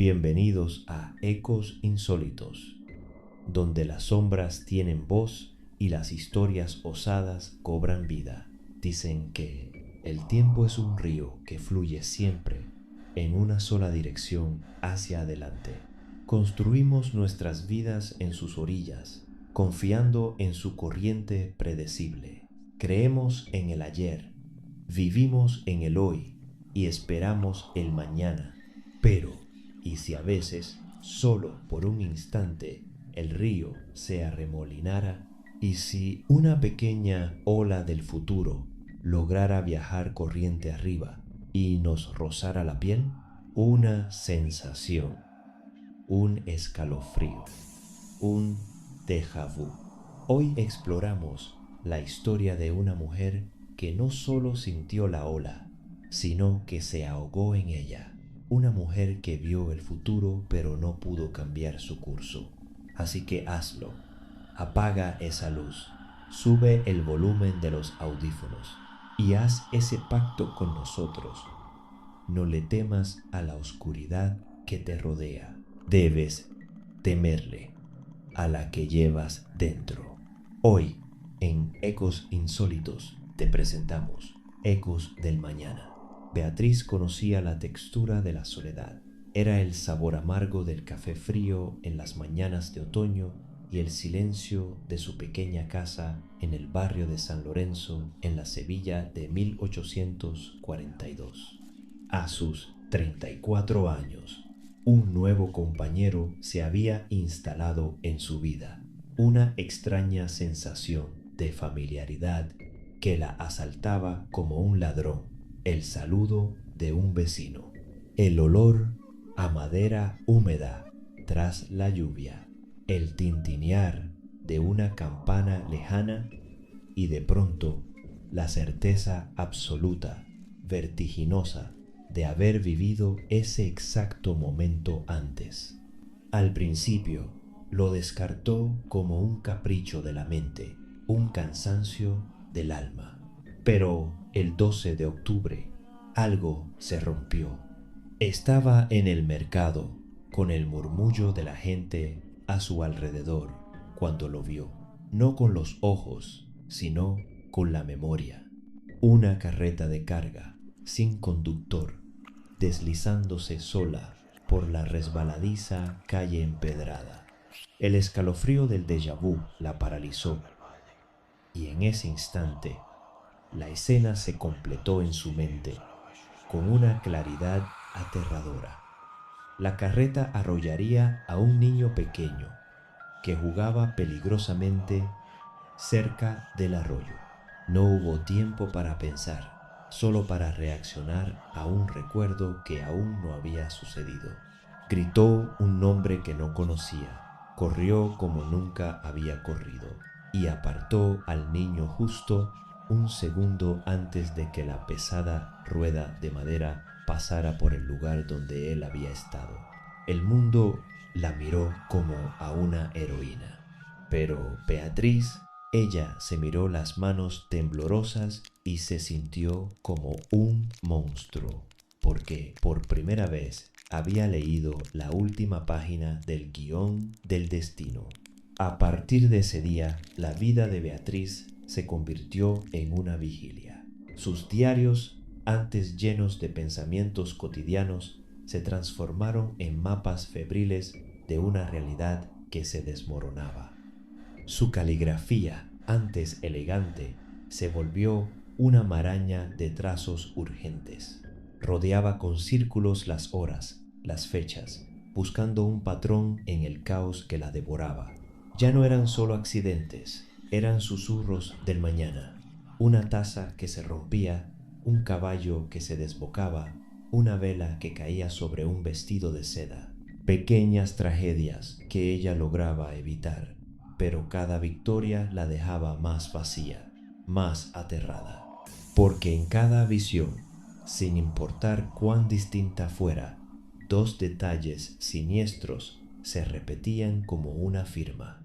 Bienvenidos a Ecos Insólitos, donde las sombras tienen voz y las historias osadas cobran vida. Dicen que el tiempo es un río que fluye siempre en una sola dirección hacia adelante. Construimos nuestras vidas en sus orillas, confiando en su corriente predecible. Creemos en el ayer, vivimos en el hoy y esperamos el mañana. Pero, ¿y si a veces, solo por un instante, el río se arremolinara? ¿Y si una pequeña ola del futuro lograra viajar corriente arriba y nos rozara la piel? Una sensación, un escalofrío, un déjà vu. Hoy exploramos la historia de una mujer que no solo sintió la ola, sino que se ahogó en ella. Una mujer que vio el futuro pero no pudo cambiar su curso. Así que hazlo. Apaga esa luz, sube el volumen de los audífonos y haz ese pacto con nosotros. No le temas a la oscuridad que te rodea. Debes temerle a la que llevas dentro. Hoy, en Ecos Insólitos, te presentamos Ecos del Mañana. Beatriz conocía la textura de la soledad. Era el sabor amargo del café frío en las mañanas de otoño y el silencio de su pequeña casa en el barrio de San Lorenzo en la Sevilla de 1842. A sus 34 años, un nuevo compañero se había instalado en su vida. Una extraña sensación de familiaridad que la asaltaba como un ladrón. El saludo de un vecino. El olor a madera húmeda tras la lluvia. El tintinear de una campana lejana y de pronto la certeza absoluta, vertiginosa, de haber vivido ese exacto momento antes. Al principio lo descartó como un capricho de la mente, un cansancio del alma. Pero el 12 de octubre algo se rompió. Estaba en el mercado con el murmullo de la gente a su alrededor cuando lo vio, no con los ojos, sino con la memoria. Una carreta de carga, sin conductor, deslizándose sola por la resbaladiza calle empedrada. El escalofrío del déjà vu la paralizó, y en ese instante la escena se completó en su mente con una claridad aterradora. La carreta arrollaría a un niño pequeño que jugaba peligrosamente cerca del arroyo. No hubo tiempo para pensar, solo para reaccionar a un recuerdo que aún no había sucedido. Gritó un nombre que no conocía, corrió como nunca había corrido y apartó al niño justo un segundo antes de que la pesada rueda de madera pasara por el lugar donde él había estado. El mundo la miró como a una heroína, pero Beatriz, ella se miró las manos temblorosas y se sintió como un monstruo, porque por primera vez había leído la última página del guión del destino. A partir de ese día, la vida de Beatriz se convirtió en una vigilia. Sus diarios, antes llenos de pensamientos cotidianos, se transformaron en mapas febriles de una realidad que se desmoronaba. Su caligrafía, antes elegante, se volvió una maraña de trazos urgentes. Rodeaba con círculos las horas, las fechas, buscando un patrón en el caos que la devoraba. Ya no eran solo accidentes, eran susurros del mañana. Una taza que se rompía, un caballo que se desbocaba, una vela que caía sobre un vestido de seda. Pequeñas tragedias que ella lograba evitar, pero cada victoria la dejaba más vacía, más aterrada. Porque en cada visión, sin importar cuán distinta fuera, dos detalles siniestros se repetían como una firma.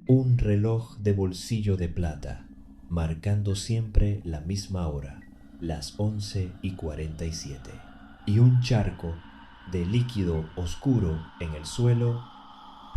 Un reloj de bolsillo de plata, marcando siempre la misma hora, las 11:47, y un charco de líquido oscuro en el suelo,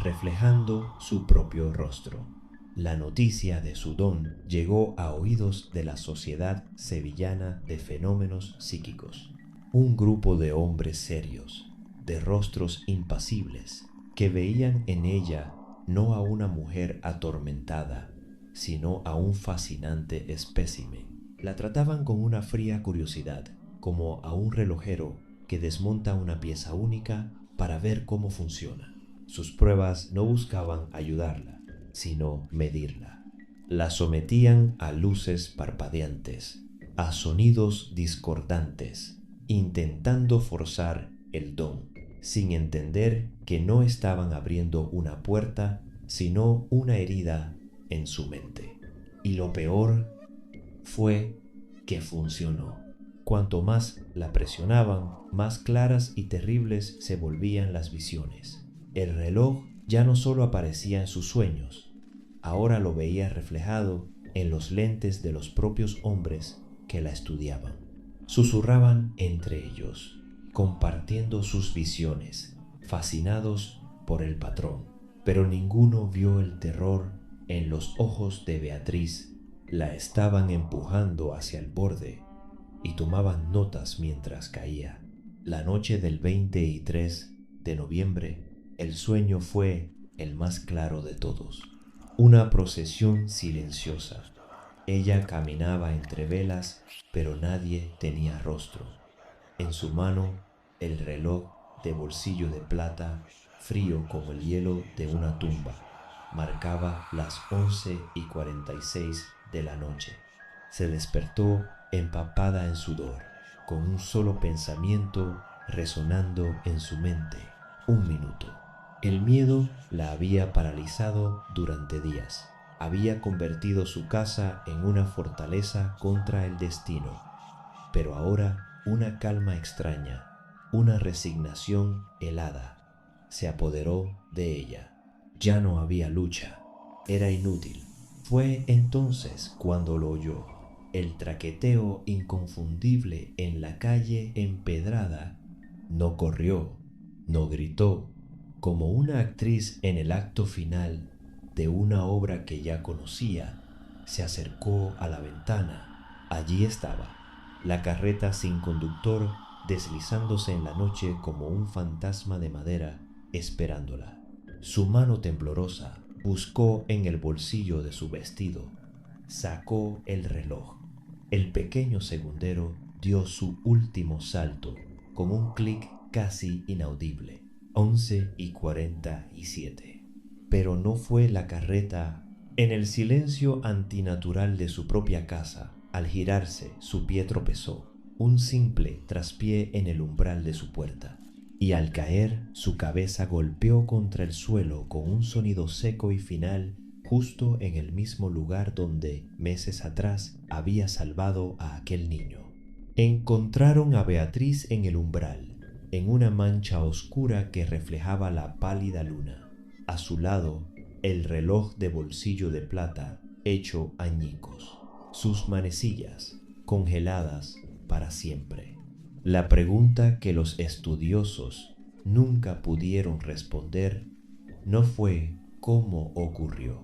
reflejando su propio rostro. La noticia de su don llegó a oídos de la Sociedad Sevillana de Fenómenos Psíquicos, un grupo de hombres serios, de rostros impasibles, que veían en ella no a una mujer atormentada, sino a un fascinante espécimen. La trataban con una fría curiosidad, como a un relojero que desmonta una pieza única para ver cómo funciona. Sus pruebas no buscaban ayudarla, sino medirla. La sometían a luces parpadeantes, a sonidos discordantes, intentando forzar el don, sin entender que no estaban abriendo una puerta, sino una herida en su mente. Y lo peor fue que funcionó. Cuanto más la presionaban, más claras y terribles se volvían las visiones. El reloj ya no solo aparecía en sus sueños, ahora lo veía reflejado en los lentes de los propios hombres que la estudiaban. Susurraban entre ellos, compartiendo sus visiones, fascinados por el patrón, pero ninguno vio el terror en los ojos de Beatriz. La estaban empujando hacia el borde y tomaban notas mientras caía. La noche del 23 de noviembre, el sueño fue el más claro de todos. Una procesión silenciosa. Ella caminaba entre velas, pero nadie tenía rostro. En su mano, el reloj de bolsillo de plata, frío como el hielo de una tumba, marcaba las 11:46 de la noche. Se despertó empapada en sudor, con un solo pensamiento resonando en su mente: un minuto. El miedo la había paralizado durante días. Había convertido su casa en una fortaleza contra el destino. Pero ahora una calma extraña, una resignación helada, se apoderó de ella. Ya no había lucha. Era inútil. Fue entonces cuando lo oyó. El traqueteo inconfundible en la calle empedrada. No corrió, no gritó, como una actriz en el acto final de una obra que ya conocía. Se acercó a la ventana. Allí estaba, la carreta sin conductor, deslizándose en la noche como un fantasma de madera, esperándola. Su mano temblorosa buscó en el bolsillo de su vestido. Sacó el reloj. El pequeño segundero dio su último salto con un clic casi inaudible. 11:47. Pero no fue la carreta. En el silencio antinatural de su propia casa, al girarse, su pie tropezó, un simple traspié en el umbral de su puerta, y al caer, su cabeza golpeó contra el suelo con un sonido seco y final, justo en el mismo lugar donde, meses atrás, había salvado a aquel niño. Encontraron a Beatriz en el umbral, en una mancha oscura que reflejaba la pálida luna. A su lado, el reloj de bolsillo de plata hecho añicos, sus manecillas congeladas para siempre. La pregunta que los estudiosos nunca pudieron responder no fue cómo ocurrió,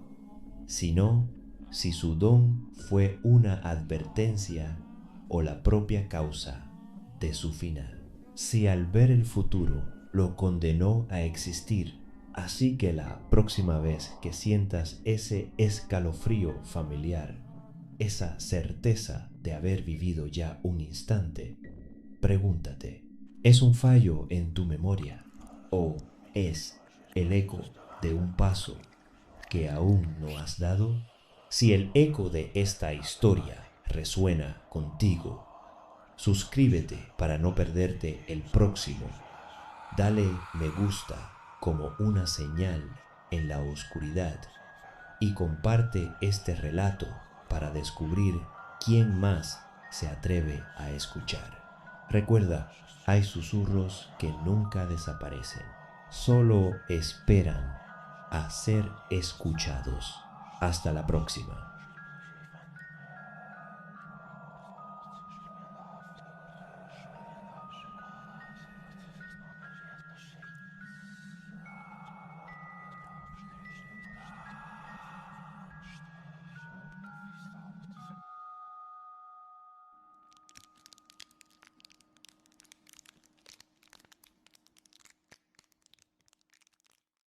sino si su don fue una advertencia o la propia causa de su final. Si al ver el futuro lo condenó a existir. Así que la próxima vez que sientas ese escalofrío familiar, esa certeza de haber vivido ya un instante, pregúntate: ¿es un fallo en tu memoria o es el eco de un paso que aún no has dado? Si el eco de esta historia resuena contigo, suscríbete para no perderte el próximo. Dale me gusta como una señal en la oscuridad y comparte este relato para descubrir quién más se atreve a escuchar. Recuerda, hay susurros que nunca desaparecen, solo esperan a ser escuchados. Hasta la próxima.